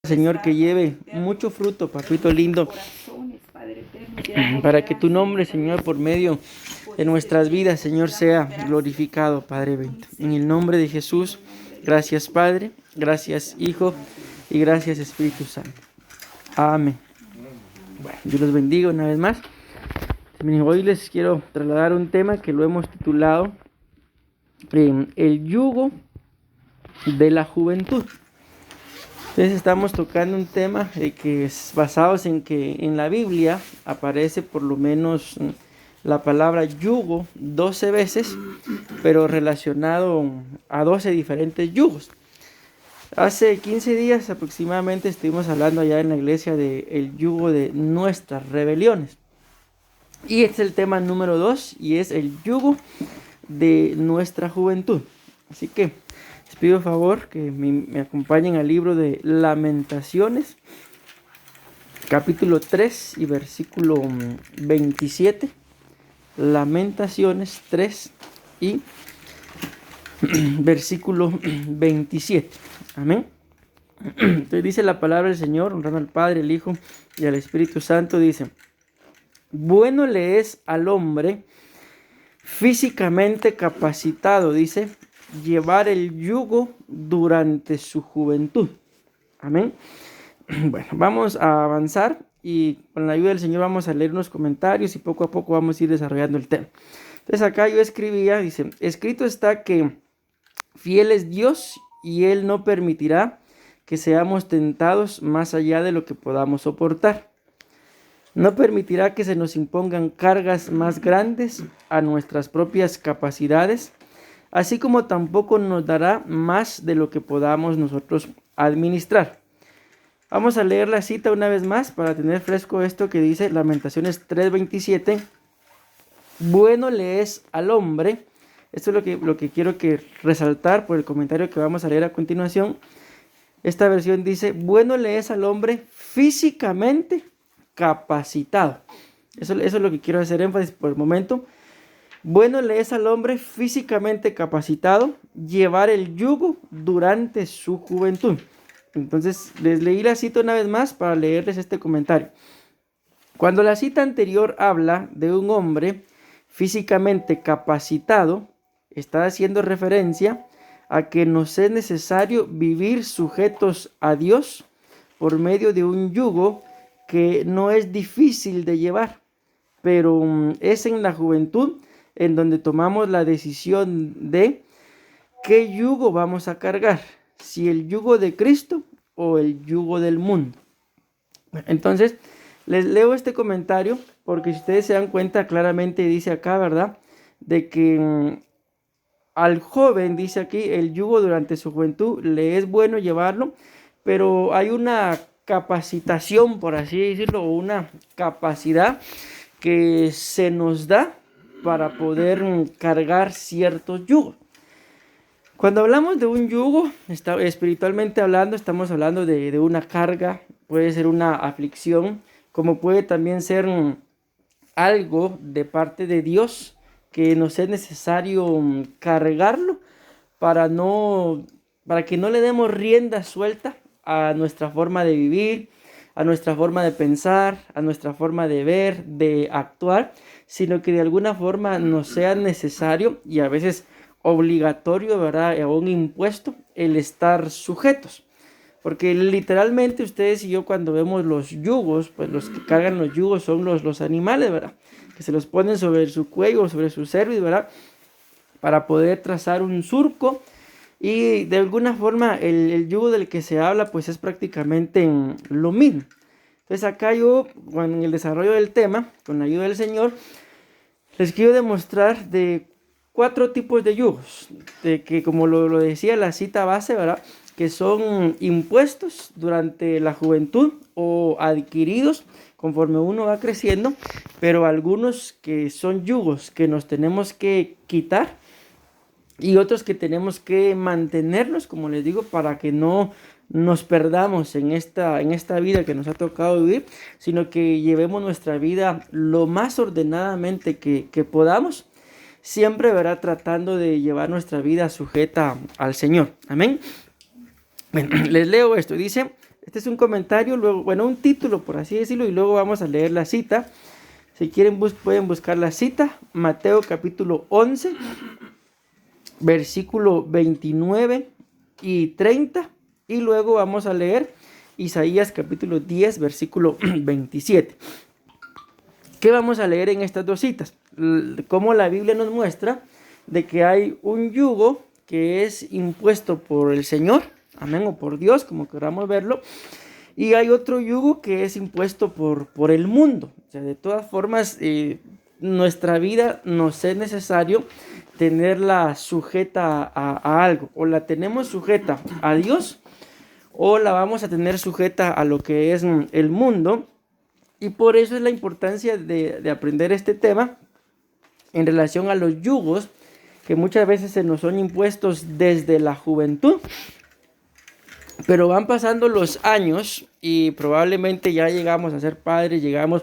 Señor, que lleve mucho fruto, papito lindo, para que tu nombre, Señor, por medio de nuestras vidas, Señor, sea glorificado, Padre bendito. En el nombre de Jesús, gracias, Padre, gracias, Hijo, y gracias, Espíritu Santo. Amén. Bueno, Dios los bendiga una vez más. Hoy les quiero trasladar un tema que lo hemos titulado El yugo de la juventud. Entonces estamos tocando un tema que es basado en que en la Biblia aparece por lo menos la palabra yugo 12 veces, pero relacionado a 12 diferentes yugos. Hace 15 días aproximadamente estuvimos hablando allá en la iglesia del yugo de nuestras rebeliones. Y este es el tema número 2 y es el yugo de nuestra juventud. Así que les pido favor que me acompañen al libro de Lamentaciones, capítulo 3 y versículo 27. Lamentaciones 3 y versículo 27. Amén. Entonces dice la palabra del Señor, honrando al Padre, al Hijo y al Espíritu Santo, dice: bueno le es al hombre físicamente capacitado, dice, llevar el yugo durante su juventud. Amén. Bueno, vamos a avanzar y con la ayuda del Señor vamos a leer unos comentarios y poco a poco vamos a ir desarrollando el tema. Entonces acá yo escribía, dice: escrito está que fiel es Dios y Él no permitirá que seamos tentados más allá de lo que podamos soportar. No permitirá que se nos impongan cargas más grandes a nuestras propias capacidades, así como tampoco nos dará más de lo que podamos nosotros administrar. Vamos a leer la cita una vez más para tener fresco esto que dice Lamentaciones 3:27. Bueno le es al hombre. Esto es lo que quiero resaltar por el comentario que vamos a leer a continuación. Esta versión dice: bueno le es al hombre físicamente capacitado. Eso es lo que quiero hacer énfasis por el momento. Bueno le es al hombre físicamente capacitado llevar el yugo durante su juventud. Entonces les leí la cita una vez más para leerles este comentario. Cuando la cita anterior habla de un hombre físicamente capacitado, está haciendo referencia a que nos es necesario vivir sujetos a Dios por medio de un yugo que no es difícil de llevar, pero es en la juventud en donde tomamos la decisión de qué yugo vamos a cargar, si el yugo de Cristo o el yugo del mundo. Entonces, les leo este comentario porque si ustedes se dan cuenta claramente dice acá, ¿verdad? De que al joven, dice aquí, el yugo durante su juventud le es bueno llevarlo, pero hay una capacitación, por así decirlo, o una capacidad que se nos da para poder cargar ciertos yugos. Cuando hablamos de un yugo, espiritualmente hablando, estamos hablando de una carga, puede ser una aflicción, como puede también ser algo de parte de Dios que nos es necesario cargarlo para que no le demos rienda suelta a nuestra forma de vivir, a nuestra forma de pensar, a nuestra forma de ver, de actuar, sino que de alguna forma nos sea necesario y a veces obligatorio, ¿verdad? O un impuesto el estar sujetos. Porque literalmente ustedes y yo cuando vemos los yugos, pues los que cargan los yugos son los animales, ¿verdad? Que se los ponen sobre su cuello, sobre su cerviz, ¿verdad? Para poder trazar un surco. Y de alguna forma el yugo del que se habla pues es prácticamente lo mismo. Entonces acá yo, en el desarrollo del tema, con la ayuda del Señor, les quiero demostrar de 4 tipos de yugos. De que como lo decía la cita base, ¿verdad? Que son impuestos durante la juventud o adquiridos conforme uno va creciendo, pero algunos que son yugos que nos tenemos que quitar y otros que tenemos que mantenerlos, como les digo, para que no nos perdamos en esta vida que nos ha tocado vivir, sino que llevemos nuestra vida lo más ordenadamente que podamos, siempre, ¿verdad? Tratando de llevar nuestra vida sujeta al Señor. Amén. Bueno, les leo esto. Dice, Este es un comentario, luego, bueno, un título por así decirlo, y luego vamos a leer la cita. Si quieren pueden buscar la cita, Mateo capítulo 11, versículo 29 y 30, y luego vamos a leer Isaías capítulo 10, versículo 27. ¿Qué vamos a leer en estas dos citas? Cómo la Biblia nos muestra de que hay un yugo que es impuesto por el Señor, amén, o por Dios, como queramos verlo, y hay otro yugo que es impuesto por el mundo. O sea, de todas formas, nuestra vida nos es necesario tenerla sujeta a algo. O la tenemos sujeta a Dios, o la vamos a tener sujeta a lo que es el mundo. Y por eso es la importancia de aprender este tema en relación a los yugos que muchas veces se nos son impuestos desde la juventud. Pero van pasando los años y probablemente ya llegamos a ser padres, llegamos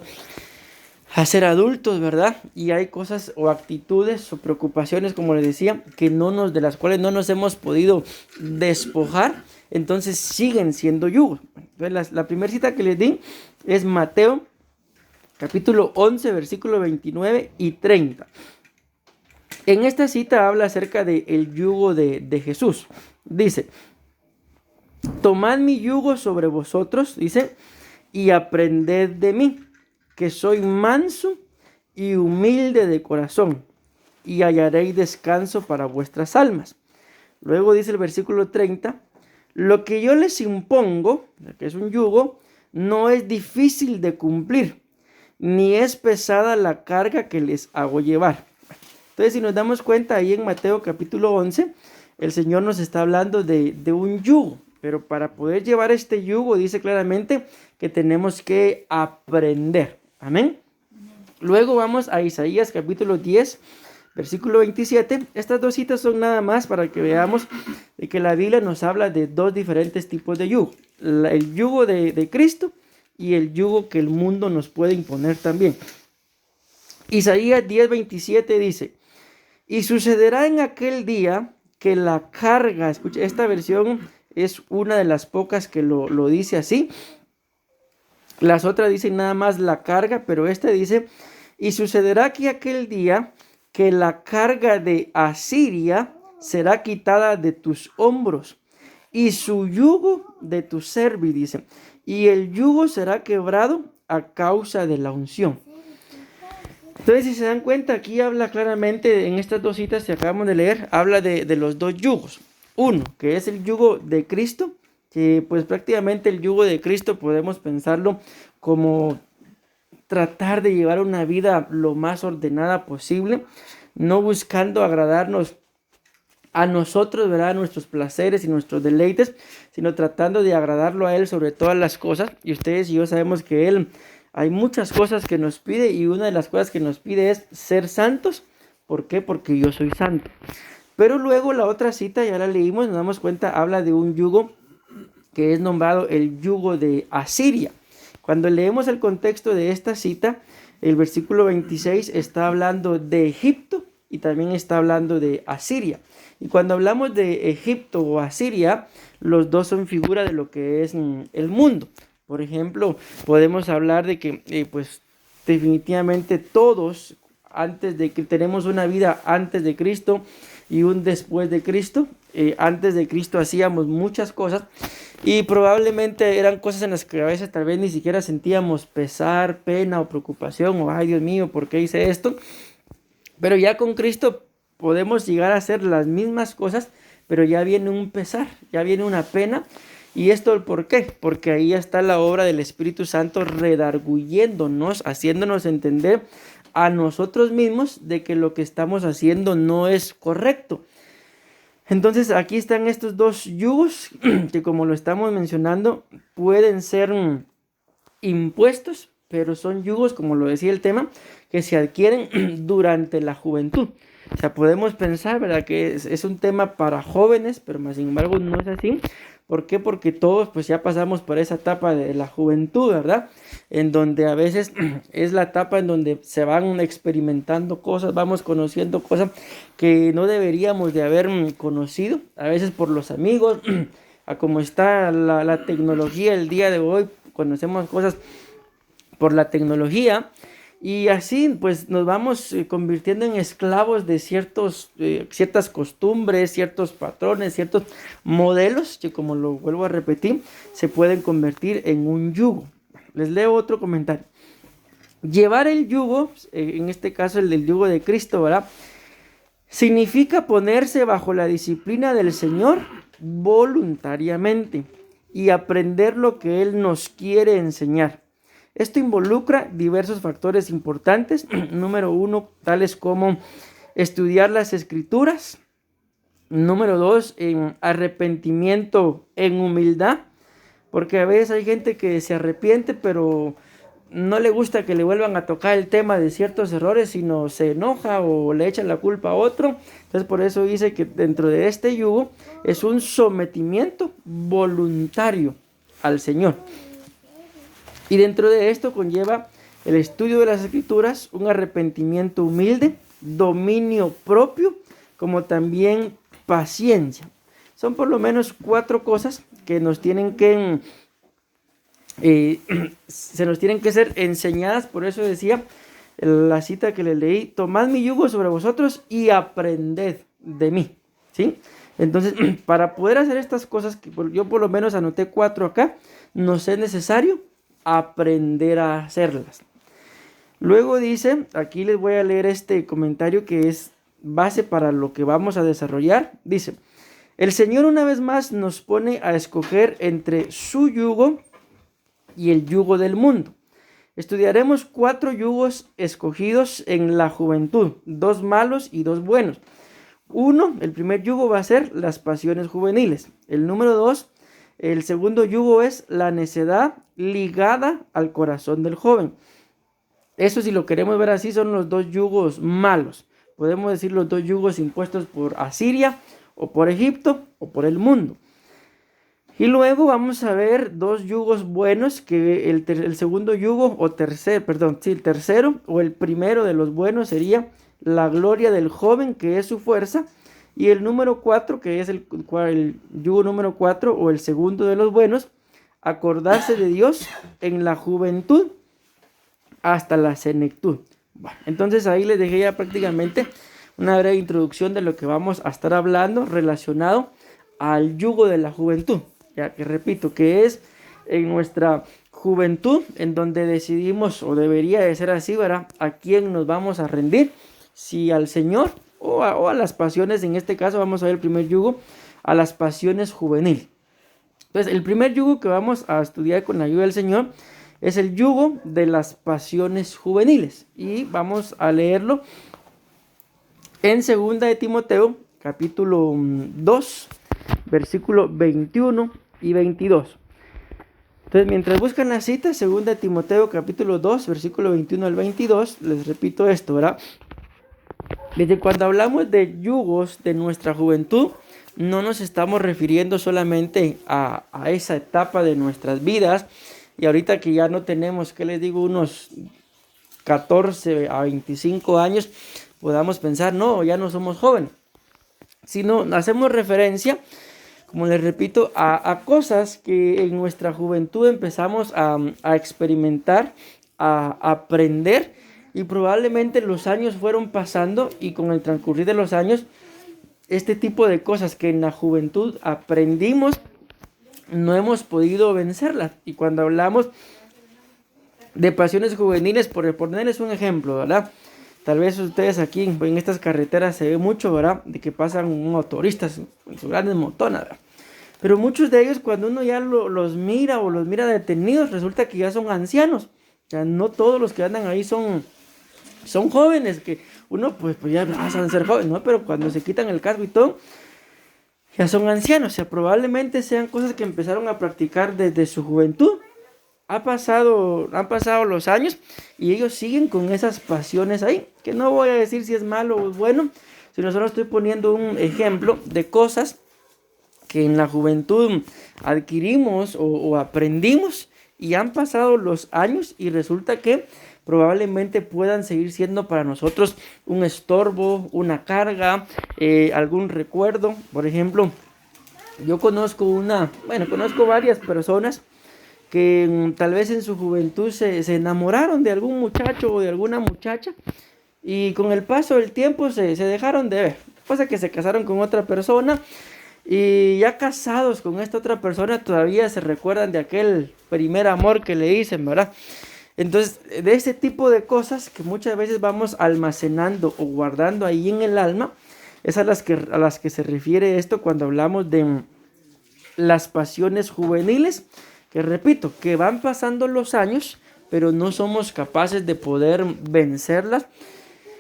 a ser adultos, ¿verdad? Y hay cosas o actitudes o preocupaciones, como les decía, de las cuales no nos hemos podido despojar, entonces siguen siendo yugos. Entonces, la primera cita que les di es Mateo, capítulo 11, versículo 29 y 30. En esta cita habla acerca del yugo de Jesús. Dice: tomad mi yugo sobre vosotros, dice, y aprended de mí, que soy manso y humilde de corazón, y hallaréis descanso para vuestras almas. Luego dice el versículo 30, lo que yo les impongo, que es un yugo, no es difícil de cumplir, ni es pesada la carga que les hago llevar. Entonces, si nos damos cuenta, ahí en Mateo capítulo 11, el Señor nos está hablando de un yugo. Pero para poder llevar este yugo, dice claramente que tenemos que aprender. Amén. Luego vamos a Isaías capítulo 10, versículo 27. Estas dos citas son nada más para que veamos de que la Biblia nos habla de dos diferentes tipos de yugo. El yugo de Cristo y el yugo que el mundo nos puede imponer también. Isaías 10, 27 dice: y sucederá en aquel día que la carga, escucha, esta versión es una de las pocas que lo dice así. Las otras dicen nada más la carga, pero esta dice: y sucederá que aquel día que la carga de Asiria será quitada de tus hombros y su yugo de tu cerviz, dice, y el yugo será quebrado a causa de la unción. Entonces, si se dan cuenta, aquí habla claramente, en estas dos citas que acabamos de leer, habla de los dos yugos. Uno, que es el yugo de Cristo, que pues prácticamente el yugo de Cristo podemos pensarlo como tratar de llevar una vida lo más ordenada posible, no buscando agradarnos a nosotros, ¿verdad? A nuestros placeres y nuestros deleites, sino tratando de agradarlo a Él sobre todas las cosas. Y ustedes y yo sabemos que Él, hay muchas cosas que nos pide, y una de las cosas que nos pide es ser santos. ¿Por qué? Porque yo soy santo. Pero luego la otra cita, ya la leímos, nos damos cuenta, habla de un yugo que es nombrado el yugo de Asiria. Cuando leemos el contexto de esta cita, el versículo 26 está hablando de Egipto y también está hablando de Asiria. Y cuando hablamos de Egipto o Asiria, los dos son figura de lo que es el mundo. Por ejemplo, podemos hablar de que pues definitivamente todos, antes de que tenemos una vida antes de Cristo y un después de Cristo. Antes de Cristo hacíamos muchas cosas y probablemente eran cosas en las que a veces tal vez ni siquiera sentíamos pesar, pena o preocupación, o ay Dios mío, ¿por qué hice esto? Pero ya con Cristo podemos llegar a hacer las mismas cosas, pero ya viene un pesar, ya viene una pena. ¿Y esto por qué? Porque ahí está la obra del Espíritu Santo redarguyéndonos, haciéndonos entender a nosotros mismos de que lo que estamos haciendo no es correcto. Entonces aquí están estos dos yugos que, como lo estamos mencionando, pueden ser impuestos, pero son yugos, como lo decía el tema, que se adquieren durante la juventud. O sea, podemos pensar, ¿verdad?, que es un tema para jóvenes, pero más sin embargo no es así. ¿Por qué? Porque todos pues ya pasamos por esa etapa de la juventud, ¿verdad? En donde a veces es la etapa en donde se van experimentando cosas, vamos conociendo cosas que no deberíamos de haber conocido, a veces por los amigos, a cómo está la tecnología el día de hoy, cuando hacemos cosas por la tecnología. Y así pues nos vamos convirtiendo en esclavos de ciertas costumbres, ciertos patrones, ciertos modelos que, como lo vuelvo a repetir, se pueden convertir en un yugo. Les leo otro comentario. Llevar el yugo, en este caso el del yugo de Cristo, ¿verdad? Significa ponerse bajo la disciplina del Señor voluntariamente y aprender lo que Él nos quiere enseñar. Esto involucra diversos factores importantes. Número 1, tales como estudiar las Escrituras. Número 2, arrepentimiento en humildad. Porque a veces hay gente que se arrepiente, pero no le gusta que le vuelvan a tocar el tema de ciertos errores, sino se enoja o le echa la culpa a otro. Entonces por eso dice que dentro de este yugo es un sometimiento voluntario al Señor. Y dentro de esto conlleva el estudio de las Escrituras, un arrepentimiento humilde, dominio propio, como también paciencia. Son por lo menos 4 cosas que nos tienen que se nos tienen que ser enseñadas. Por eso decía la cita que les leí: tomad mi yugo sobre vosotros y aprended de mí, ¿sí? Entonces, para poder hacer estas cosas, que yo por lo menos anoté 4 acá, nos es necesario aprender a hacerlas. Luego dice, aquí les voy a leer este comentario que es base para lo que vamos a desarrollar. Dice: el Señor una vez más nos pone a escoger entre su yugo y el yugo del mundo. Estudiaremos 4 yugos escogidos en la juventud, 2 malos y 2 buenos. El primer yugo va a ser las pasiones juveniles. El segundo yugo es la necedad ligada al corazón del joven. Eso, si lo queremos ver así, son los 2 yugos malos. Podemos decir los 2 yugos impuestos por Asiria o por Egipto o por el mundo. Y luego vamos a ver 2 yugos buenos, que el segundo yugo el tercero o el primero de los buenos sería la gloria del joven, que es su fuerza. Y el número 4, que es el yugo número 4 o el segundo de los buenos, acordarse de Dios en la juventud hasta la senectud. Bueno, entonces ahí les dejé ya prácticamente una breve introducción de lo que vamos a estar hablando relacionado al yugo de la juventud. Ya que repito, que es en nuestra juventud en donde decidimos, o debería de ser así, ¿verdad?, a quién nos vamos a rendir, si al Señor o a las pasiones. En este caso vamos a ver el primer yugo, a las pasiones juveniles. Entonces, el primer yugo que vamos a estudiar con la ayuda del Señor es el yugo de las pasiones juveniles. Y vamos a leerlo en 2 de Timoteo, capítulo 2, versículo 21 y 22. Entonces, mientras buscan la cita, 2 de Timoteo, capítulo 2, versículo 21 al 22, les repito esto, ¿verdad? Desde cuando hablamos de yugos de nuestra juventud, no nos estamos refiriendo solamente a esa etapa de nuestras vidas. Y ahorita que ya no tenemos, ¿qué les digo?, unos 14 a 25 años, podamos pensar, no, ya no somos jóvenes. Sino hacemos referencia, como les repito, a cosas que en nuestra juventud empezamos a experimentar, a aprender, y probablemente los años fueron pasando, y con el transcurrir de los años, este tipo de cosas que en la juventud aprendimos, no hemos podido vencerlas. Y cuando hablamos de pasiones juveniles, por ponerles un ejemplo, ¿verdad? Tal vez ustedes aquí en estas carreteras se ve mucho, ¿verdad?, de que pasan motoristas con sus grandes motonas, ¿verdad? Pero muchos de ellos, cuando uno ya los mira o los mira detenidos, resulta que ya son ancianos. O sea, no todos los que andan ahí son jóvenes, que uno pues ya pasan a ser jóvenes, ¿no? Pero cuando se quitan el casco y todo, ya son ancianos. O sea, probablemente sean cosas que empezaron a practicar desde su juventud. Han pasado los años y ellos siguen con esas pasiones ahí, que no voy a decir si es malo o bueno, sino solo estoy poniendo un ejemplo de cosas que en la juventud adquirimos o aprendimos, y han pasado los años y resulta que probablemente puedan seguir siendo para nosotros un estorbo, una carga, algún recuerdo. Por ejemplo, Yo conozco varias personas que tal vez en su juventud se enamoraron de algún muchacho o de alguna muchacha y con el paso del tiempo se dejaron de ver. Pasa que se casaron con otra persona y ya casados con esta otra persona todavía se recuerdan de aquel primer amor que le dicen, ¿verdad? Entonces, de ese tipo de cosas que muchas veces vamos almacenando o guardando ahí en el alma, es a las que se refiere esto cuando hablamos de las pasiones juveniles, que repito, que van pasando los años, pero no somos capaces de poder vencerlas.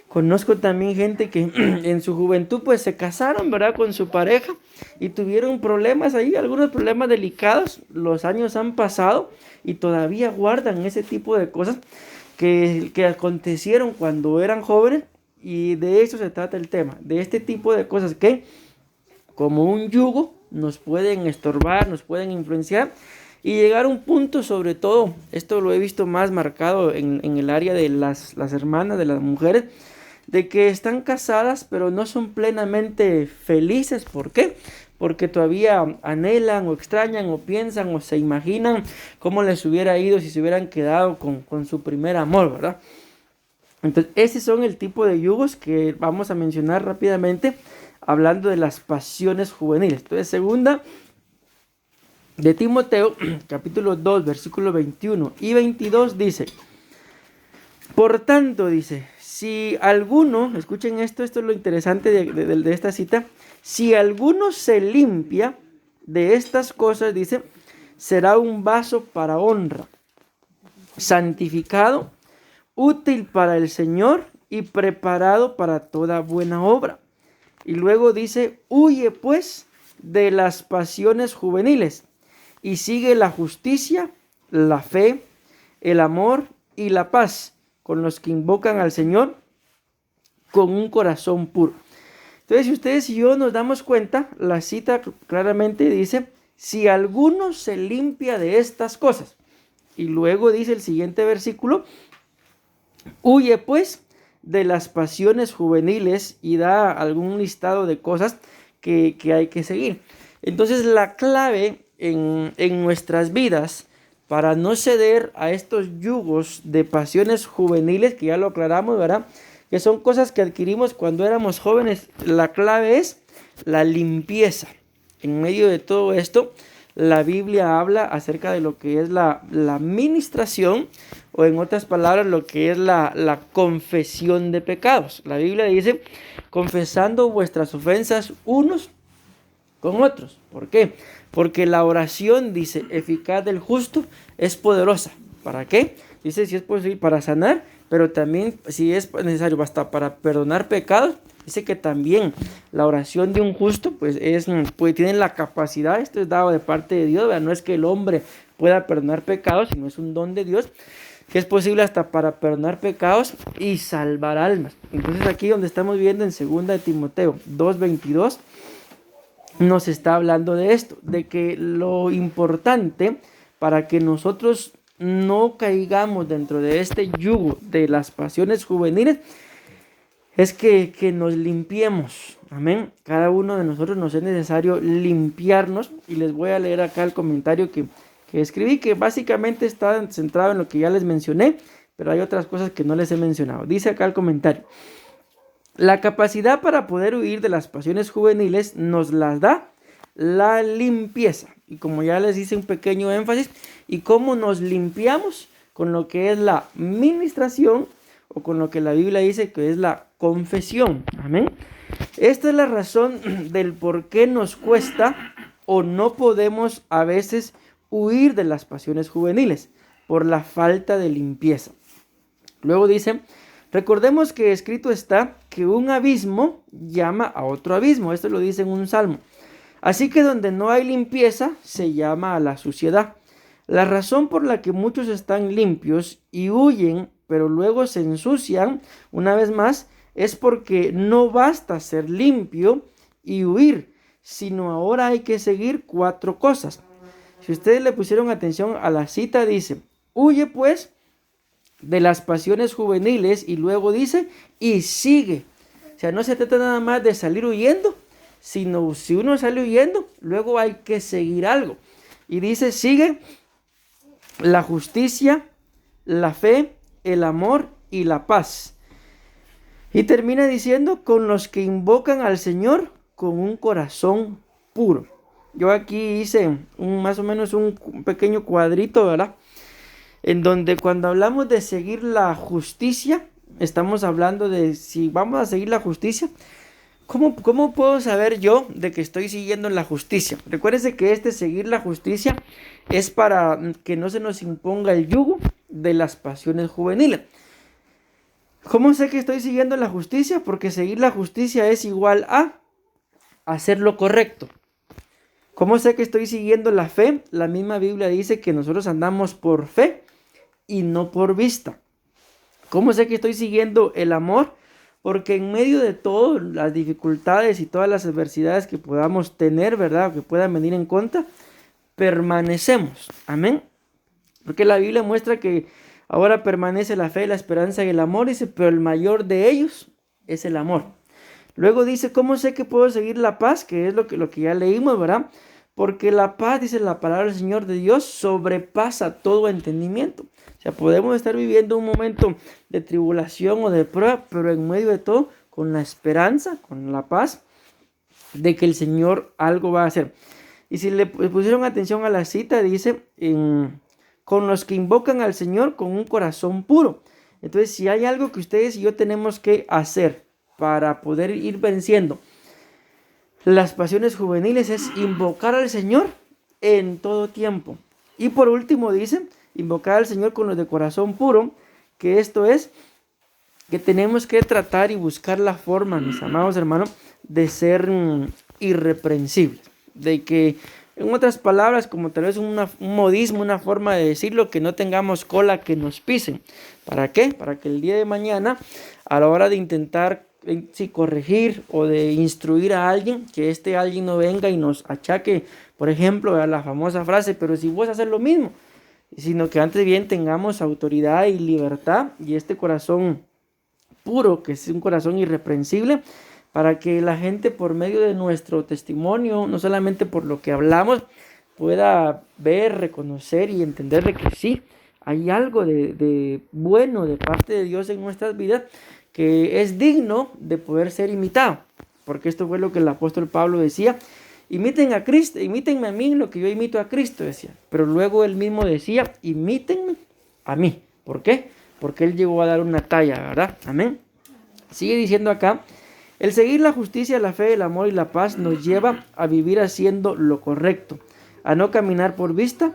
Conozco también gente que en su juventud pues se casaron, ¿verdad? Con su pareja y tuvieron problemas ahí, algunos problemas delicados. Los años han pasado y todavía guardan ese tipo de cosas que acontecieron cuando eran jóvenes, y de eso se trata el tema, de este tipo de cosas que como un yugo nos pueden estorbar, nos pueden influenciar y llegar a un punto, sobre todo, esto lo he visto más marcado en el área de las hermanas, de las mujeres, de que están casadas pero no son plenamente felices. ¿Por qué? Porque todavía anhelan o extrañan o piensan o se imaginan cómo les hubiera ido si se hubieran quedado con su primer amor, ¿verdad? Entonces, ese son el tipo de yugos que vamos a mencionar rápidamente hablando de las pasiones juveniles. Entonces, segunda de Timoteo, capítulo 2, versículo 21 y 22 dice: por tanto, dice, si alguno, escuchen esto es lo interesante de esta cita, si alguno se limpia de estas cosas, dice, será un vaso para honra, santificado, útil para el Señor y preparado para toda buena obra. Y luego dice, huye pues de las pasiones juveniles y sigue la justicia, la fe, el amor y la paz con los que invocan al Señor con un corazón puro. Entonces, si ustedes y yo nos damos cuenta, la cita claramente dice, si alguno se limpia de estas cosas. Y luego dice el siguiente versículo, huye pues de las pasiones juveniles, y da algún listado de cosas que hay que seguir. Entonces, la clave en nuestras vidas para no ceder a estos yugos de pasiones juveniles, que ya lo aclaramos, ¿verdad? Que son cosas que adquirimos cuando éramos jóvenes. La clave es la limpieza. En medio de todo esto, la Biblia habla acerca de lo que es la ministración, o en otras palabras, lo que es la confesión de pecados. La Biblia dice, confesando vuestras ofensas unos con otros. ¿Por qué? Porque la oración, dice, eficaz del justo es poderosa. ¿Para qué? Dice, si es posible, para sanar, pero también, si es necesario, basta para perdonar pecados. Dice que también la oración de un justo, pues tiene la capacidad, esto es dado de parte de Dios, ¿verdad? No es que el hombre pueda perdonar pecados, sino es un don de Dios, que es posible hasta para perdonar pecados y salvar almas. Entonces, aquí donde estamos viendo en 2 de Timoteo 2:22, nos está hablando de esto, de que lo importante para que nosotros no caigamos dentro de este yugo de las pasiones juveniles es que nos limpiemos. Amén. Cada uno de nosotros nos es necesario limpiarnos, y les voy a leer acá el comentario que escribí, que básicamente está centrado en lo que ya les mencioné, pero hay otras cosas que no les he mencionado. Dice acá el comentario: la capacidad para poder huir de las pasiones juveniles nos las da la limpieza. Y como ya les hice un pequeño énfasis, ¿y cómo nos limpiamos? Con lo que es la ministración, o con lo que la Biblia dice que es la confesión. Amén. Esta es la razón del por qué nos cuesta o no podemos a veces huir de las pasiones juveniles, por la falta de limpieza. Luego dice: recordemos que escrito está que un abismo llama a otro abismo. Esto lo dice en un salmo. Así que donde no hay limpieza, se llama a la suciedad. La razón por la que muchos están limpios y huyen, pero luego se ensucian una vez más, es porque no basta ser limpio y huir, sino ahora hay que seguir 4 cosas. Si ustedes le pusieron atención a la cita, dice, huye pues de las pasiones juveniles, y luego dice, y sigue. O sea, no se trata nada más de salir huyendo, sino si uno sale huyendo, luego hay que seguir algo. Y dice, sigue la justicia, la fe, el amor y la paz. Y termina diciendo, con los que invocan al Señor con un corazón puro. Yo aquí hice más o menos un pequeño cuadrito, ¿verdad? En donde cuando hablamos de seguir la justicia, estamos hablando de si vamos a seguir la justicia, ¿cómo puedo saber yo de que estoy siguiendo la justicia? Recuérdense que seguir la justicia es para que no se nos imponga el yugo de las pasiones juveniles. ¿Cómo sé que estoy siguiendo la justicia? Porque seguir la justicia es igual a hacer lo correcto. ¿Cómo sé que estoy siguiendo la fe? La misma Biblia dice que nosotros andamos por fe y no por vista. ¿Cómo sé que estoy siguiendo el amor? Porque en medio de todas las dificultades y todas las adversidades que podamos tener, ¿verdad? Que puedan venir en contra, permanecemos. Amén. Porque la Biblia muestra que ahora permanece la fe, la esperanza y el amor, dice, pero el mayor de ellos es el amor. Luego dice, ¿cómo sé que puedo seguir la paz? Que es lo que ya leímos, ¿verdad? Porque la paz, dice la palabra del Señor de Dios, sobrepasa todo entendimiento. O sea, podemos estar viviendo un momento de tribulación o de prueba, pero en medio de todo, con la esperanza, con la paz, de que el Señor algo va a hacer. Y si le pusieron atención a la cita, dice, con los que invocan al Señor con un corazón puro. Entonces, si hay algo que ustedes y yo tenemos que hacer para poder ir venciendo las pasiones juveniles, es invocar al Señor en todo tiempo. Y por último dice, invocar al Señor con los de corazón puro, que esto es que tenemos que tratar y buscar la forma, mis amados hermanos, de ser irreprensibles. De que, en otras palabras, como tal vez un modismo, una forma de decirlo, que no tengamos cola que nos pisen. ¿Para qué? Para que el día de mañana, a la hora de intentar corregir o de instruir a alguien, que alguien no venga y nos achaque, por ejemplo, a la famosa frase, pero si vos haces lo mismo, sino que antes bien tengamos autoridad y libertad y este corazón puro, que es un corazón irreprensible, para que la gente por medio de nuestro testimonio, no solamente por lo que hablamos, pueda ver, reconocer y entender de que sí, hay algo de bueno de parte de Dios en nuestras vidas, que es digno de poder ser imitado, porque esto fue lo que el apóstol Pablo decía, imiten a Cristo, imítenme a mí en lo que yo imito a Cristo, decía, pero luego él mismo decía, imítenme a mí. ¿Por qué? Porque él llegó a dar una talla, ¿verdad? Amén. Sigue diciendo acá, el seguir la justicia, la fe, el amor y la paz nos lleva a vivir haciendo lo correcto, a no caminar por vista,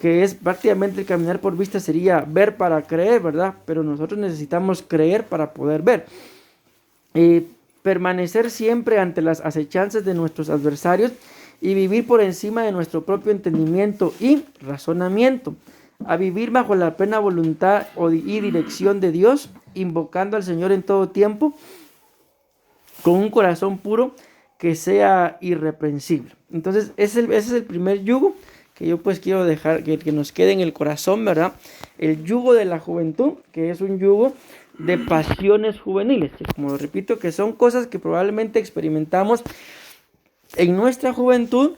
que es prácticamente el caminar por vista sería ver para creer, ¿verdad? Pero nosotros necesitamos creer para poder ver. Permanecer siempre ante las acechanzas de nuestros adversarios y vivir por encima de nuestro propio entendimiento y razonamiento. A vivir bajo la plena voluntad y dirección de Dios, invocando al Señor en todo tiempo, con un corazón puro que sea irreprensible. Entonces, ese es el primer yugo que yo pues quiero dejar que nos quede en el corazón, ¿verdad? El yugo de la juventud, que es un yugo de pasiones juveniles, que como repito, que son cosas que probablemente experimentamos en nuestra juventud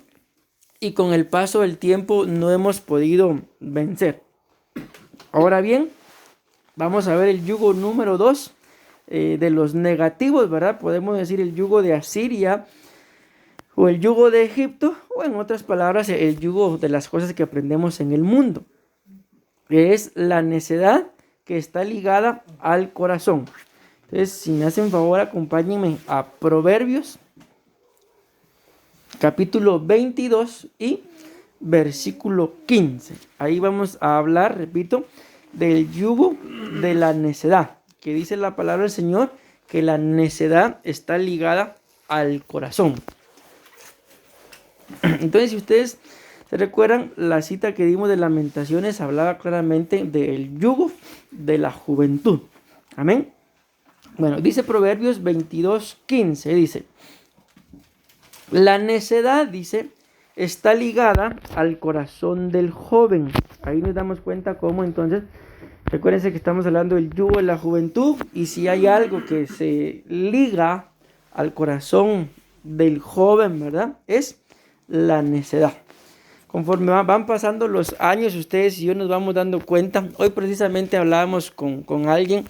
y con el paso del tiempo no hemos podido vencer. Ahora bien, vamos a ver el yugo número 2 de los negativos, ¿verdad? Podemos decir el yugo de Asiria, o el yugo de Egipto, o en otras palabras, el yugo de las cosas que aprendemos en el mundo. Es la necedad que está ligada al corazón. Entonces, si me hacen favor, acompáñenme a Proverbios, capítulo 22 y versículo 15. Ahí vamos a hablar, repito, del yugo de la necedad, que dice la palabra del Señor, que la necedad está ligada al corazón. Entonces, si ustedes se recuerdan, la cita que dimos de Lamentaciones hablaba claramente del yugo de la juventud. Amén. Bueno, dice Proverbios 22:15, dice, la necedad, dice, está ligada al corazón del joven. Ahí nos damos cuenta cómo entonces, recuérdense que estamos hablando del yugo de la juventud, y si hay algo que se liga al corazón del joven, ¿verdad? Es la necedad. Conforme van pasando los años, ustedes y yo nos vamos dando cuenta. Hoy precisamente hablábamos con alguien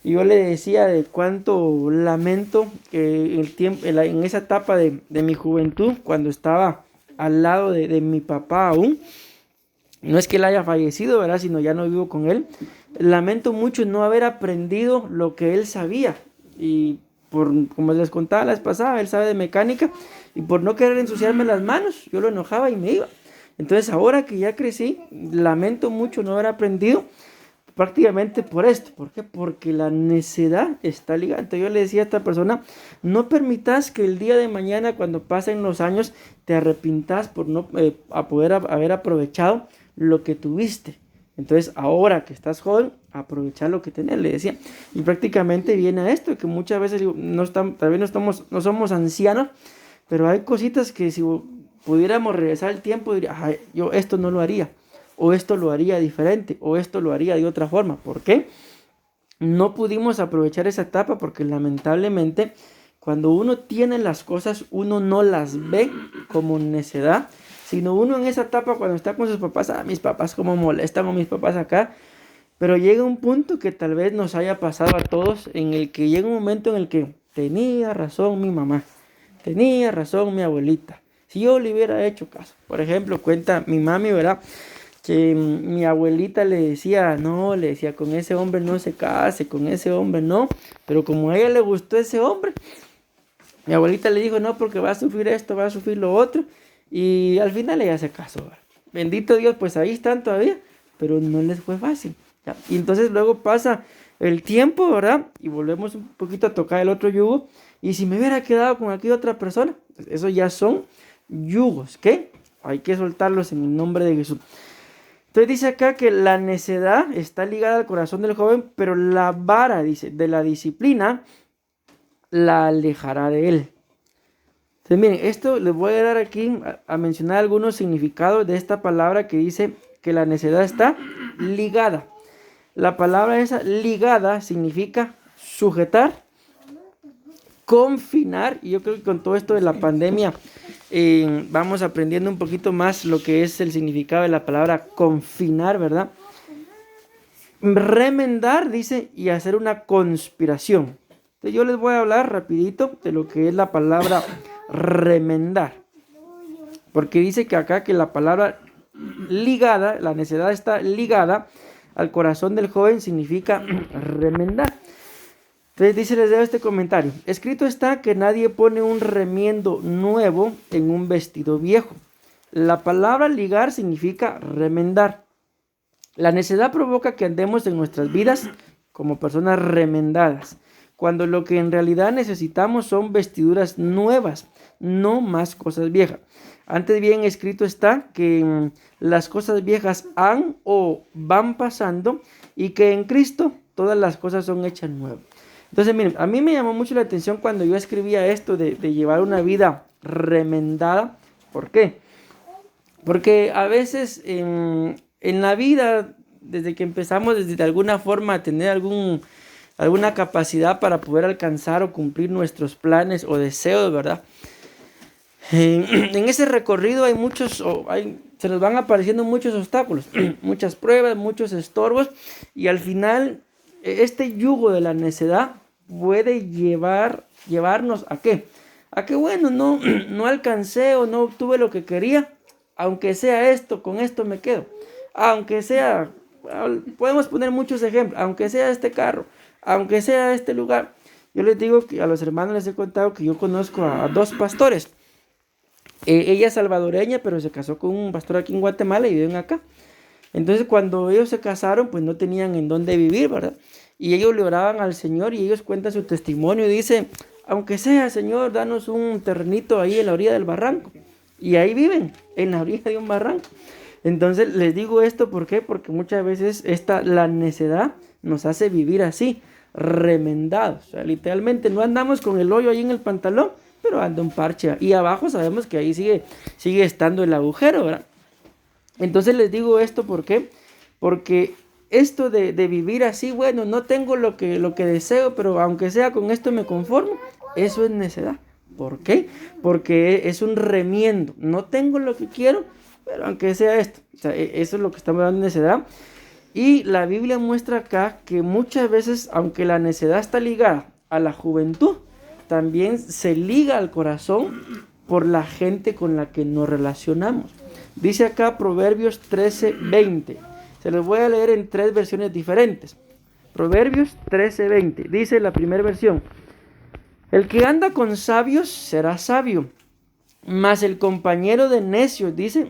y yo le decía de cuánto lamento que en esa etapa de mi juventud, cuando estaba al lado de mi papá aún, no es que él haya fallecido, ¿verdad? Sino ya no vivo con él. Lamento mucho no haber aprendido lo que él sabía. Y como les contaba la vez pasada, él sabe de mecánica. Y por no querer ensuciarme las manos, yo lo enojaba y me iba. Entonces ahora que ya crecí, lamento mucho no haber aprendido prácticamente por esto. ¿Por qué? Porque la necedad está ligada. Entonces yo le decía a esta persona, no permitas que el día de mañana, cuando pasen los años, te arrepintas por no haber aprovechado lo que tuviste. Entonces ahora que estás joven, aprovechar lo que tenés, le decía. Y prácticamente viene a esto, que muchas veces digo, tal vez no somos ancianos, pero hay cositas que si pudiéramos regresar el tiempo, diría, ay, yo esto no lo haría, o esto lo haría diferente, o esto lo haría de otra forma. ¿Por qué? No pudimos aprovechar esa etapa porque lamentablemente cuando uno tiene las cosas, uno no las ve como necedad, sino uno en esa etapa cuando está con sus papás, mis papás cómo molestan, o mis papás acá, pero llega un punto que tal vez nos haya pasado a todos, en el que llega un momento en el que tenía razón mi mamá, tenía razón mi abuelita, si yo le hubiera hecho caso. Por ejemplo, cuenta mi mami, ¿verdad?, que mi abuelita le decía, no, le decía, con ese hombre no se case, con ese hombre no, pero como a ella le gustó ese hombre, mi abuelita le dijo, no, porque va a sufrir esto, va a sufrir lo otro, y al final ella se casó, ¿verdad? Bendito Dios, pues ahí están todavía, pero no les fue fácil, ¿ya? Y entonces luego pasa el tiempo, ¿verdad? Y volvemos un poquito a tocar el otro yugo, y si me hubiera quedado con aquella otra persona, pues eso ya son yugos, ¿qué? Hay que soltarlos en el nombre de Jesús. Entonces dice acá que la necedad está ligada al corazón del joven, pero la vara, dice, de la disciplina la alejará de él. Entonces miren, esto les voy a dar aquí a mencionar algunos significados de esta palabra que dice que la necedad está ligada. La palabra esa ligada significa sujetar, confinar, y yo creo que con todo esto de la pandemia vamos aprendiendo un poquito más lo que es el significado de la palabra confinar, ¿verdad? Remendar, dice, y hacer una conspiración. Entonces yo les voy a hablar rapidito de lo que es la palabra remendar, porque dice que acá que la palabra ligada, la necedad está ligada al corazón del joven, significa remendar. Entonces dice, les leo este comentario. Escrito está que nadie pone un remiendo nuevo en un vestido viejo. La palabra ligar significa remendar. La necedad provoca que andemos en nuestras vidas como personas remendadas, cuando lo que en realidad necesitamos son vestiduras nuevas, no más cosas viejas. Antes bien escrito está que las cosas viejas han o van pasando y que en Cristo todas las cosas son hechas nuevas. Entonces, miren, a mí me llamó mucho la atención cuando yo escribía esto de llevar una vida remendada. ¿Por qué? Porque a veces en la vida, desde que empezamos, desde de alguna forma a tener alguna capacidad para poder alcanzar o cumplir nuestros planes o deseos, ¿verdad? En ese recorrido se nos van apareciendo muchos obstáculos, muchas pruebas, muchos estorbos, y al final este yugo de la necedad puede llevarnos ¿a qué? A que bueno, no alcancé o no obtuve lo que quería, aunque sea esto, con esto me quedo. Aunque sea, podemos poner muchos ejemplos, aunque sea este carro, aunque sea este lugar. Yo les digo que a los hermanos les he contado que yo conozco a dos pastores. Ella es salvadoreña, pero se casó con un pastor aquí en Guatemala y viven acá. Entonces cuando ellos se casaron, pues no tenían en dónde vivir, ¿verdad? Y ellos le oraban al Señor y ellos cuentan su testimonio y dicen, aunque sea, Señor, danos un terrenito ahí en la orilla del barranco. Y ahí viven, en la orilla de un barranco. Entonces les digo esto, ¿por qué? Porque muchas veces la necedad nos hace vivir así, remendados. O sea, literalmente no andamos con el hoyo ahí en el pantalón, pero anda un parche. Y abajo sabemos que ahí sigue estando el agujero, ¿verdad? Entonces les digo esto, ¿por qué? Porque esto de vivir así, bueno, no tengo lo que deseo, pero aunque sea con esto me conformo, eso es necedad. ¿Por qué? Porque es un remiendo. No tengo lo que quiero, pero aunque sea esto. O sea, eso es lo que estamos dando en necedad. Y la Biblia muestra acá que muchas veces, aunque la necedad está ligada a la juventud, también se liga al corazón por la gente con la que nos relacionamos. Dice acá Proverbios 13:20. Se los voy a leer en 3 versiones diferentes. Proverbios 13:20. Dice la primera versión: el que anda con sabios será sabio, mas el compañero de necios, dice,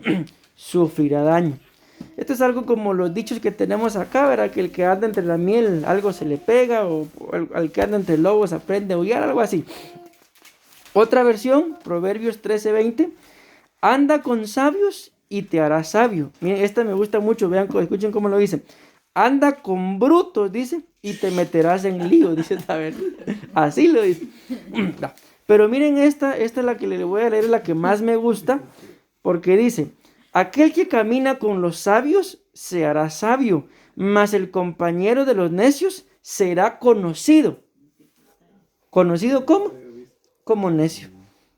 sufrirá daño. Esto es algo como los dichos que tenemos acá, ¿verdad? Que el que anda entre la miel algo se le pega, o al que anda entre lobos aprende a aullar, algo así. Otra versión, Proverbios 13:20, anda con sabios y te hará sabio. Miren, esta me gusta mucho, vean, escuchen cómo lo dice. Anda con brutos, dice, y te meterás en lío, dice, a ver, así lo dice. Pero miren, esta es la que le voy a leer, la que más me gusta, porque dice: aquel que camina con los sabios se hará sabio, mas el compañero de los necios será conocido. ¿Conocido cómo? Como necio.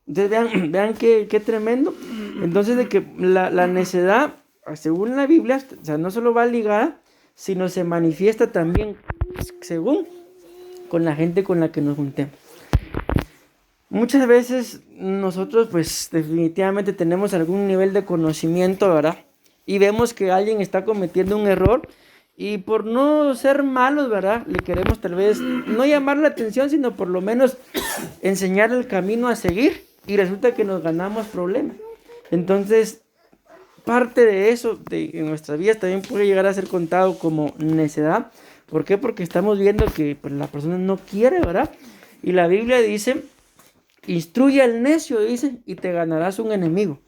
Entonces vean qué tremendo. Entonces, de que la necedad, según la Biblia, o sea, no solo va ligada, sino se manifiesta también, según, con la gente con la que nos juntemos. Muchas veces nosotros pues definitivamente tenemos algún nivel de conocimiento, ¿verdad? Y vemos que alguien está cometiendo un error y por no ser malos, ¿verdad? Le queremos tal vez no llamar la atención, sino por lo menos enseñar el camino a seguir, y resulta que nos ganamos problemas. Entonces, parte de eso en nuestras vidas también puede llegar a ser contado como necedad. ¿Por qué? Porque estamos viendo que pues, la persona no quiere, ¿verdad? Y la Biblia dice: instruye al necio, dice, y te ganarás un enemigo.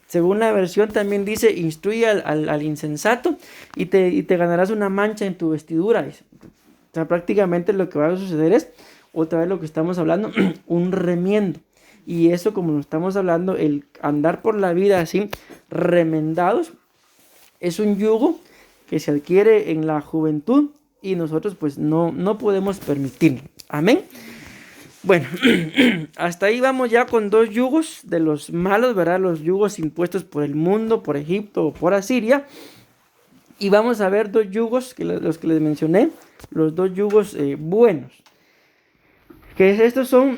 Según la versión también dice: instruye al insensato y te ganarás una mancha en tu vestidura. Dice. O sea, prácticamente lo que va a suceder es, otra vez lo que estamos hablando, un remiendo. Y eso, como nos estamos hablando, el andar por la vida así, remendados, es un yugo que se adquiere en la juventud y nosotros pues no podemos permitirlo. Amén. Bueno, hasta ahí vamos ya con 2 yugos de los malos, ¿verdad? Los yugos impuestos por el mundo, por Egipto o por Asiria. Y vamos a ver 2 yugos, los que les mencioné, los 2 yugos buenos. Que estos son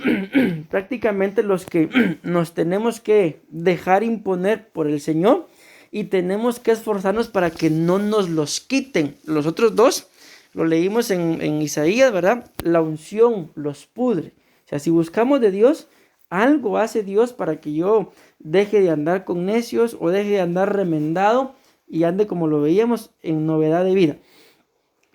prácticamente los que nos tenemos que dejar imponer por el Señor y tenemos que esforzarnos para que no nos los quiten. Los otros 2 lo leímos en Isaías, ¿verdad? La unción los pudre. O sea, si buscamos de Dios, algo hace Dios para que yo deje de andar con necios o deje de andar remendado y ande, como lo veíamos, en novedad de vida.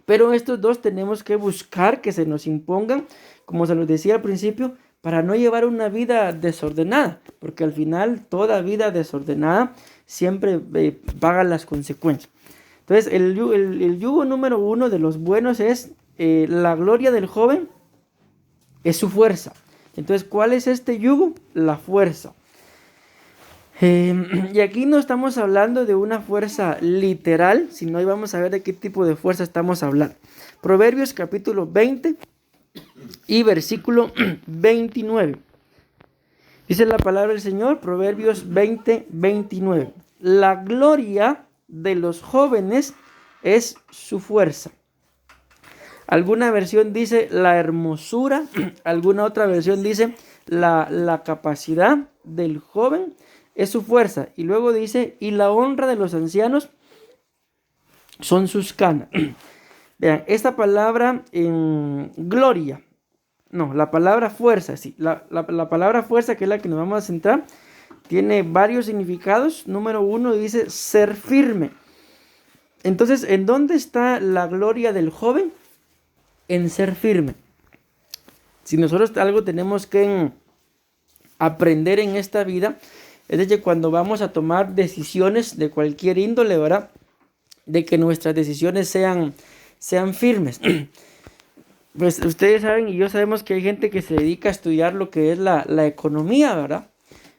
Pero estos 2 tenemos que buscar que se nos impongan, como se los decía al principio, para no llevar una vida desordenada, porque al final toda vida desordenada siempre paga las consecuencias. Entonces, el yugo número 1 de los buenos es la gloria del joven es su fuerza. Entonces, ¿cuál es este yugo? La fuerza. Y aquí no estamos hablando de una fuerza literal, sino ahí vamos a ver de qué tipo de fuerza estamos hablando. Proverbios capítulo 20 y versículo 29. Dice la palabra del Señor, Proverbios 20, 29. La gloria de los jóvenes es su fuerza. Alguna versión dice la hermosura, alguna otra versión dice la capacidad del joven es su fuerza. Y luego dice, y la honra de los ancianos son sus canas. Vean, esta palabra en gloria, no, la palabra fuerza, sí, la palabra fuerza, que es la que nos vamos a centrar, tiene varios significados. Número 1 dice ser firme. Entonces, ¿en dónde está la gloria del joven? En ser firme. Si nosotros algo tenemos que aprender en esta vida, es de que cuando vamos a tomar decisiones de cualquier índole, ¿verdad? De que nuestras decisiones sean firmes. Pues ustedes saben y yo sabemos que hay gente que se dedica a estudiar lo que es la economía, ¿verdad?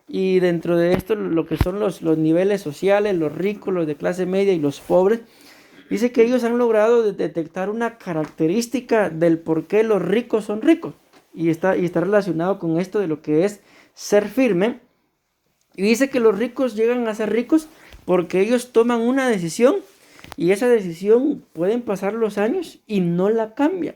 Y dentro de esto lo que son los niveles sociales, los ricos, los de clase media y los pobres, dice que ellos han logrado detectar una característica del por qué los ricos son ricos. Y está relacionado con esto de lo que es ser firme. Y dice que los ricos llegan a ser ricos porque ellos toman una decisión y esa decisión pueden pasar los años y no la cambian.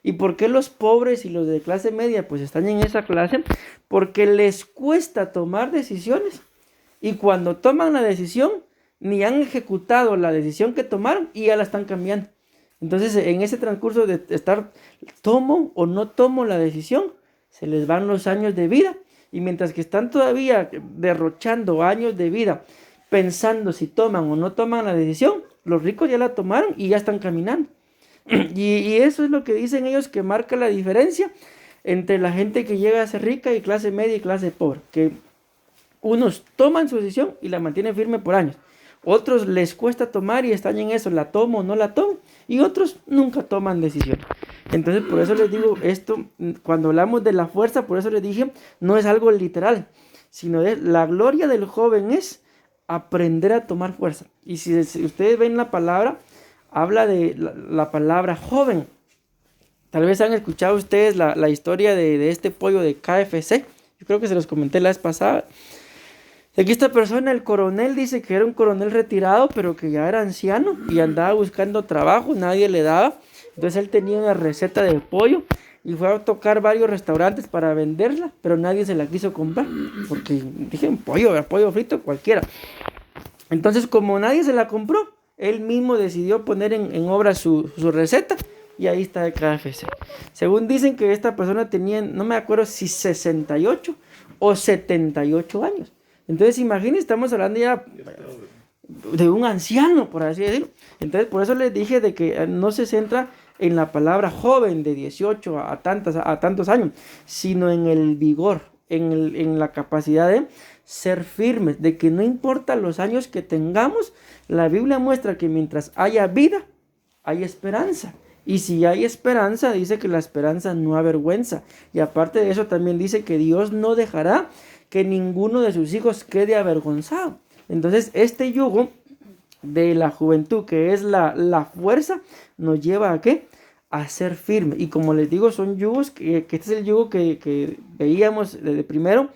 ¿Y por qué los pobres y los de clase media pues están en esa clase? Porque les cuesta tomar decisiones y cuando toman la decisión ni han ejecutado la decisión que tomaron y ya la están cambiando. Entonces en ese transcurso de estar tomo o no tomo la decisión, se les van los años de vida. Y mientras que están todavía derrochando años de vida pensando si toman o no toman la decisión, los ricos ya la tomaron y ya están caminando. Y eso es lo que dicen ellos que marca la diferencia entre la gente que llega a ser rica y clase media y clase pobre. Que unos toman su decisión y la mantienen firme por años. Otros les cuesta tomar y están en eso, la tomo o no la tomo. Y otros nunca toman decisión. Entonces por eso les digo esto, cuando hablamos de la fuerza, por eso les dije, no es algo literal, sino la gloria del joven es aprender a tomar fuerza. Y si ustedes ven la palabra, habla de la palabra joven. Tal vez han escuchado ustedes la historia de este pollo de KFC. Yo creo que se los comenté la vez pasada. Aquí esta persona, el coronel, dice que era un coronel retirado, pero que ya era anciano y andaba buscando trabajo, nadie le daba. Entonces él tenía una receta de pollo y fue a tocar varios restaurantes para venderla, pero nadie se la quiso comprar, porque dije, pollo frito cualquiera. Entonces como nadie se la compró, él mismo decidió poner en obra su receta y ahí está el KFC. Según dicen que esta persona tenía, no me acuerdo si 68 o 78 años. Entonces imagínense, estamos hablando ya de un anciano, por así decirlo. Entonces por eso les dije de que no se centra en la palabra joven de 18 a tantos años, sino en el vigor, en la capacidad de ser firmes, de que no importa los años que tengamos, la Biblia muestra que mientras haya vida, hay esperanza. Y si hay esperanza, dice que la esperanza no avergüenza. Y aparte de eso también dice que Dios no dejará que ninguno de sus hijos quede avergonzado. Entonces este yugo de la juventud, que es la fuerza, nos lleva a ¿qué? A ser firme. Y como les digo, son yugos, que este es el yugo que veíamos desde primero.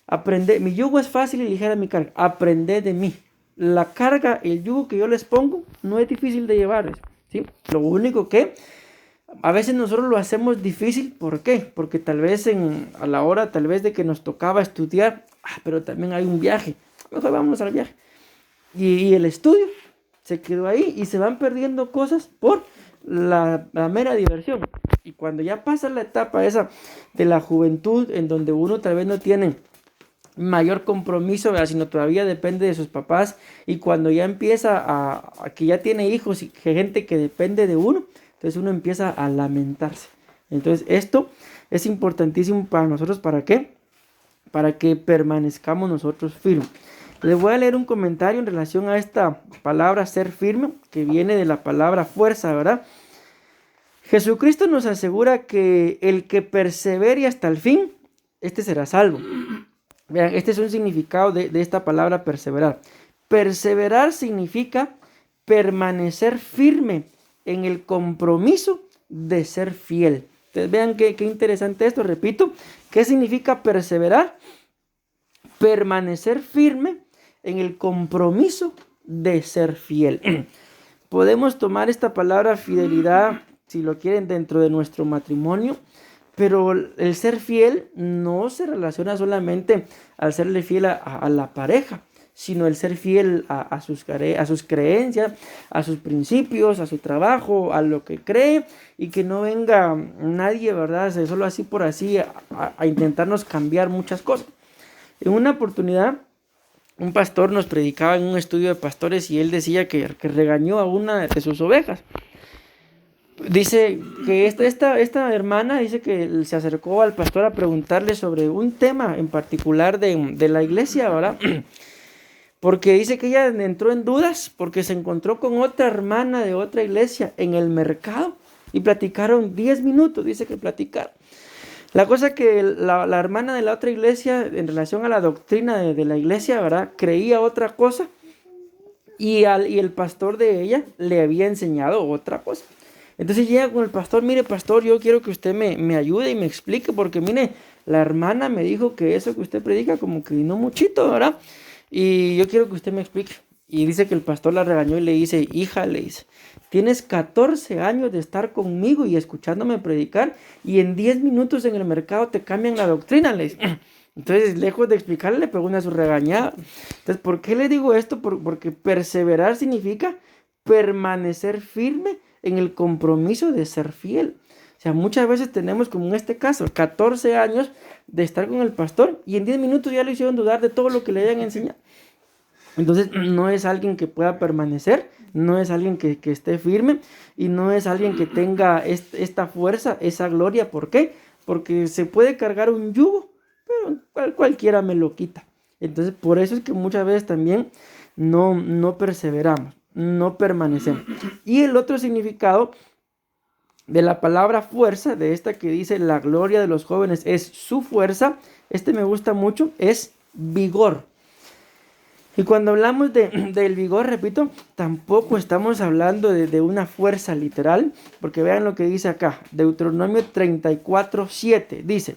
Aprender, mi yugo es fácil y ligera mi carga. Aprended de mí. La carga, el yugo que yo les pongo, no es difícil de llevar, ¿sí? Lo único que a veces nosotros lo hacemos difícil, ¿por qué? Porque tal vez a la hora tal vez de que nos tocaba estudiar, pero también hay un viaje, mejor vamos al viaje. Y el estudio se quedó ahí y se van perdiendo cosas por la mera diversión. Y cuando ya pasa la etapa esa de la juventud, en donde uno tal vez no tiene mayor compromiso, ¿verdad? Sino todavía depende de sus papás, y cuando ya empieza a que ya tiene hijos y gente que depende de uno, entonces uno empieza a lamentarse. Entonces esto es importantísimo para nosotros. ¿Para qué? Para que permanezcamos nosotros firmes. Les voy a leer un comentario en relación a esta palabra ser firme, que viene de la palabra fuerza, ¿verdad? Jesucristo nos asegura que el que persevere hasta el fin, este será salvo. Vean, este es un significado de esta palabra perseverar. Perseverar significa permanecer firme en el compromiso de ser fiel. Entonces vean qué interesante esto, repito. ¿Qué significa perseverar? Permanecer firme en el compromiso de ser fiel. Podemos tomar esta palabra fidelidad, si lo quieren, dentro de nuestro matrimonio, pero el ser fiel no se relaciona solamente al serle fiel a la pareja, sino el ser fiel a sus creencias, a sus principios, a su trabajo, a lo que cree, y que no venga nadie, ¿verdad? Solo así por así a intentarnos cambiar muchas cosas. En una oportunidad, un pastor nos predicaba en un estudio de pastores y él decía que regañó a una de sus ovejas. Dice que esta hermana dice que se acercó al pastor a preguntarle sobre un tema en particular de la iglesia, ¿verdad? Porque dice que ella entró en dudas porque se encontró con otra hermana de otra iglesia en el mercado y platicaron 10 minutos, dice que platicaron. La cosa que la hermana de la otra iglesia, en relación a la doctrina de la iglesia, ¿verdad?, creía otra cosa, y el pastor de ella le había enseñado otra cosa. Entonces llega con el pastor: mire pastor, yo quiero que usted me ayude y me explique, porque mire, la hermana me dijo que eso que usted predica como que no muchito, ¿verdad? Y yo quiero que usted me explique. Y dice que el pastor la regañó y le dice, hija, le dice, tienes 14 años de estar conmigo y escuchándome predicar y en 10 minutos en el mercado te cambian la doctrina, le dice. Entonces, lejos de explicarle, le pegó una su regañada. Entonces, ¿por qué le digo esto? Porque perseverar significa permanecer firme en el compromiso de ser fiel. O sea, muchas veces tenemos, como en este caso, 14 años de estar con el pastor y en 10 minutos ya lo hicieron dudar de todo lo que le hayan enseñado. Entonces, no es alguien que pueda permanecer, no es alguien que esté firme y no es alguien que tenga esta fuerza, esa gloria. ¿Por qué? Porque se puede cargar un yugo, pero cualquiera me lo quita. Entonces, por eso es que muchas veces también no perseveramos, no permanecemos. Y el otro significado de la palabra fuerza, de esta que dice la gloria de los jóvenes es su fuerza, este me gusta mucho, es vigor. Y cuando hablamos del vigor, repito, tampoco estamos hablando de una fuerza literal, porque vean lo que dice acá, Deuteronomio 34:7, dice,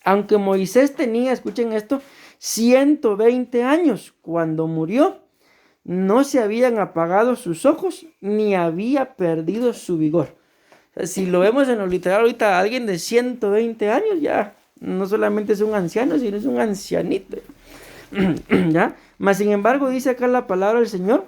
aunque Moisés tenía, escuchen esto, 120 años cuando murió, no se habían apagado sus ojos ni había perdido su vigor. O sea, si lo vemos en lo literal ahorita, alguien de 120 años ya no solamente es un anciano, sino es un ancianito. ¿Ya? Mas sin embargo dice acá la palabra del Señor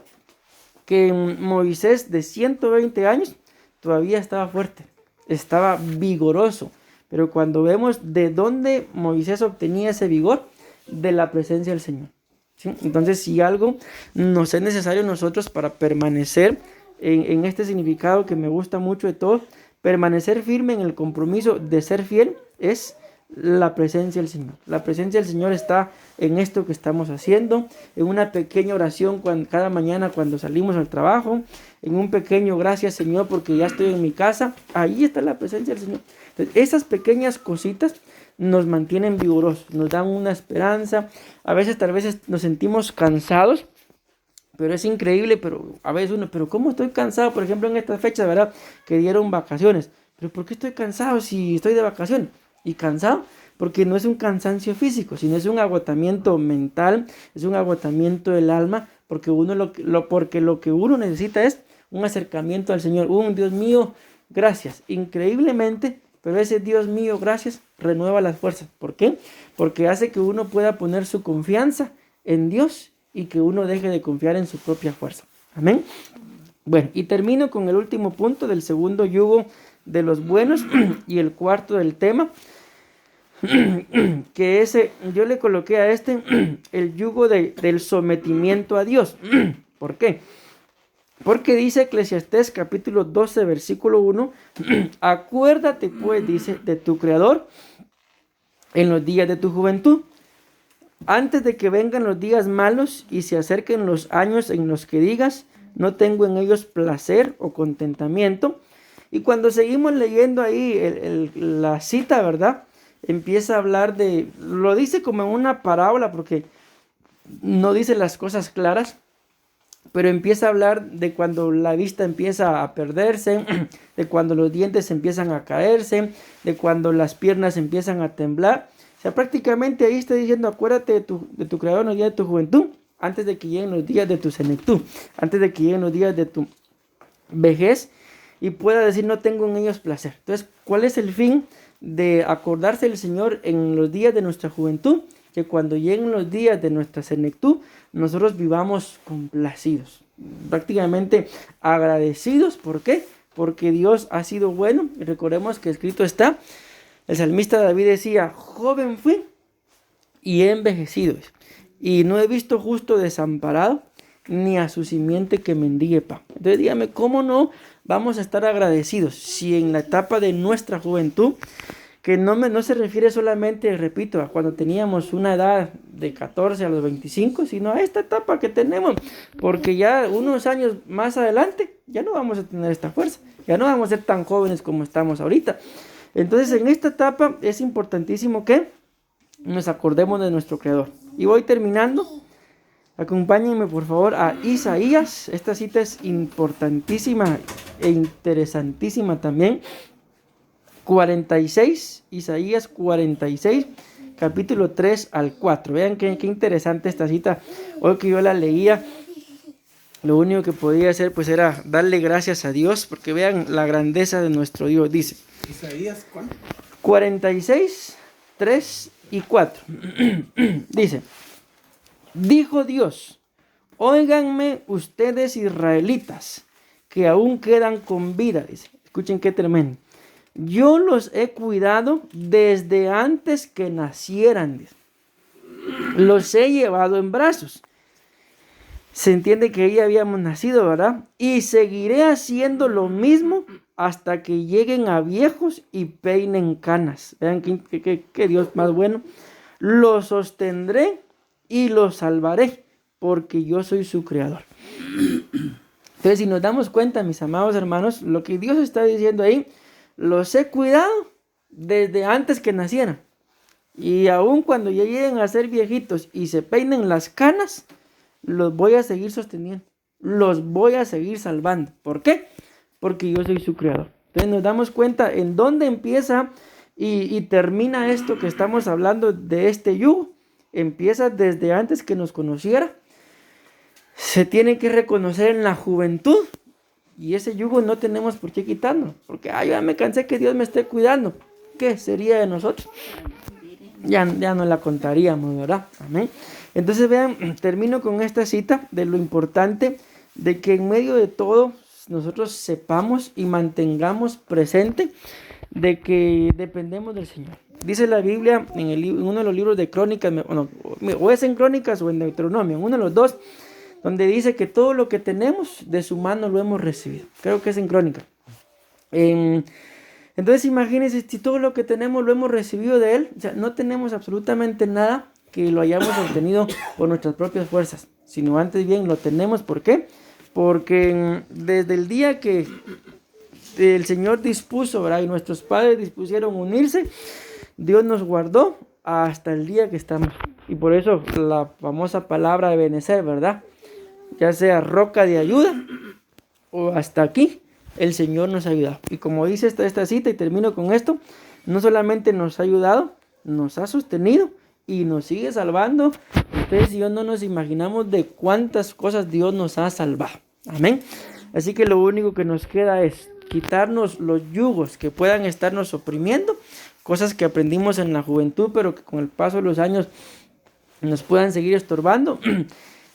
que Moisés de 120 años todavía estaba fuerte, estaba vigoroso. Pero cuando vemos de dónde Moisés obtenía ese vigor, de la presencia del Señor, ¿sí? Entonces, si algo nos es necesario nosotros para permanecer en este significado que me gusta mucho de todo, permanecer firme en el compromiso de ser fiel, es la presencia del Señor. La presencia del Señor está en esto que estamos haciendo, en una pequeña oración cada mañana cuando salimos al trabajo, en un pequeño gracias Señor porque ya estoy en mi casa. Ahí está la presencia del Señor. Entonces, esas pequeñas cositas nos mantienen vigorosos, nos dan una esperanza. A veces tal vez nos sentimos cansados, pero es increíble, pero a veces uno, pero ¿cómo estoy cansado? Por ejemplo, en esta fecha, ¿verdad? Que dieron vacaciones. ¿Pero por qué estoy cansado si estoy de vacaciones? Y cansado porque no es un cansancio físico, sino es un agotamiento mental, es un agotamiento del alma, porque porque lo que uno necesita es un acercamiento al Señor. Dios mío, gracias. Increíblemente, pero ese Dios mío, gracias, renueva las fuerzas. ¿Por qué? Porque hace que uno pueda poner su confianza en Dios y que uno deje de confiar en su propia fuerza. Amén. Bueno, y termino con el último punto del segundo yugo de los buenos y el cuarto del tema, que yo le coloqué a el yugo del sometimiento a Dios. ¿Por qué? Porque dice Eclesiastés capítulo 12 versículo 1, acuérdate pues, dice, de tu Creador en los días de tu juventud, antes de que vengan los días malos y se acerquen los años en los que digas, no tengo en ellos placer o contentamiento. Y cuando seguimos leyendo ahí la cita, ¿verdad? Empieza a hablar lo dice como en una parábola porque no dice las cosas claras, pero empieza a hablar de cuando la vista empieza a perderse, de cuando los dientes empiezan a caerse, de cuando las piernas empiezan a temblar. O sea, prácticamente ahí está diciendo, acuérdate de tu Creador en los días de tu juventud, antes de que lleguen los días de tu senectud, antes de que lleguen los días de tu vejez, y pueda decir, no tengo en ellos placer. Entonces, ¿cuál es el fin de acordarse del Señor en los días de nuestra juventud? Que cuando lleguen los días de nuestra senectud, nosotros vivamos complacidos, prácticamente agradecidos. ¿Por qué? Porque Dios ha sido bueno. Y recordemos que escrito está, el salmista David decía, joven fui y he envejecido, y no he visto justo desamparado, ni a su simiente que mendigue pan. Entonces dígame, ¿cómo no vamos a estar agradecidos si en la etapa de nuestra juventud, que no se refiere solamente, repito, a cuando teníamos una edad de 14 a los 25, sino a esta etapa que tenemos, porque ya unos años más adelante ya no vamos a tener esta fuerza, ya no vamos a ser tan jóvenes como estamos ahorita. Entonces en esta etapa es importantísimo que nos acordemos de nuestro Creador. Y voy terminando. Acompáñenme por favor a Isaías. Esta cita es importantísima e interesantísima también. 46, Isaías 46, capítulo 3 al 4. Vean qué interesante esta cita. Hoy que yo la leía, lo único que podía hacer pues era darle gracias a Dios, porque vean la grandeza de nuestro Dios. Dice, ¿Isaías cuánto? 46, 3 y 4. Dice, dijo Dios, óiganme ustedes israelitas, que aún quedan con vida. Dice, escuchen qué tremendo. Yo los he cuidado desde antes que nacieran. Dice. Los he llevado en brazos. Se entiende que ahí habíamos nacido, ¿verdad? Y seguiré haciendo lo mismo hasta que lleguen a viejos y peinen canas. Vean qué Dios más bueno. Los sostendré y los salvaré, porque yo soy su creador. Entonces, si nos damos cuenta, mis amados hermanos, lo que Dios está diciendo ahí, los he cuidado desde antes que nacieran. Y aun cuando ya lleguen a ser viejitos y se peinen las canas, los voy a seguir sosteniendo. Los voy a seguir salvando. ¿Por qué? Porque yo soy su creador. Entonces nos damos cuenta en dónde empieza y termina esto que estamos hablando de este yugo. Empieza desde antes que nos conociera. Se tiene que reconocer en la juventud. Y ese yugo no tenemos por qué quitarlo. Porque ya me cansé que Dios me esté cuidando. ¿Qué sería de nosotros? Ya no la contaríamos, ¿verdad? Amén. Entonces vean, termino con esta cita de lo importante de que en medio de todo nosotros sepamos y mantengamos presente de que dependemos del Señor. Dice la Biblia en uno de los libros de Crónicas, o es en Crónicas o en Deuteronomio, en uno de los dos, donde dice que todo lo que tenemos de su mano lo hemos recibido. Creo que es en Crónicas. Entonces imagínense, si todo lo que tenemos lo hemos recibido de Él, o sea, no tenemos absolutamente nada que lo hayamos obtenido por nuestras propias fuerzas, sino antes bien lo tenemos. ¿Por qué? Porque desde el día que el Señor dispuso, ¿verdad? Y nuestros padres dispusieron unirse, Dios nos guardó hasta el día que estamos. Y por eso la famosa palabra de Ebenezer, ¿verdad? Ya sea roca de ayuda o hasta aquí, el Señor nos ha ayudado. Y como dice esta cita, y termino con esto, no solamente nos ha ayudado, nos ha sostenido y nos sigue salvando. Ustedes y yo no nos imaginamos de cuántas cosas Dios nos ha salvado. Amén. Así que lo único que nos queda es quitarnos los yugos que puedan estarnos oprimiendo, cosas que aprendimos en la juventud, pero que con el paso de los años nos puedan seguir estorbando.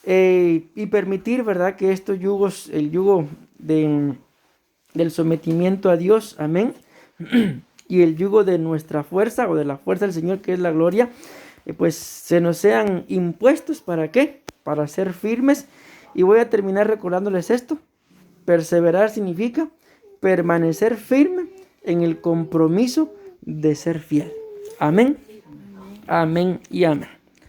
Y permitir, ¿verdad?, que estos yugos, el yugo del sometimiento a Dios, amén, y el yugo de nuestra fuerza o de la fuerza del Señor, que es la gloria, pues se nos sean impuestos. ¿Para qué? Para ser firmes. Y voy a terminar recordándoles esto. Perseverar significa permanecer firme en el compromiso de ser fiel. Amén, amén y amén.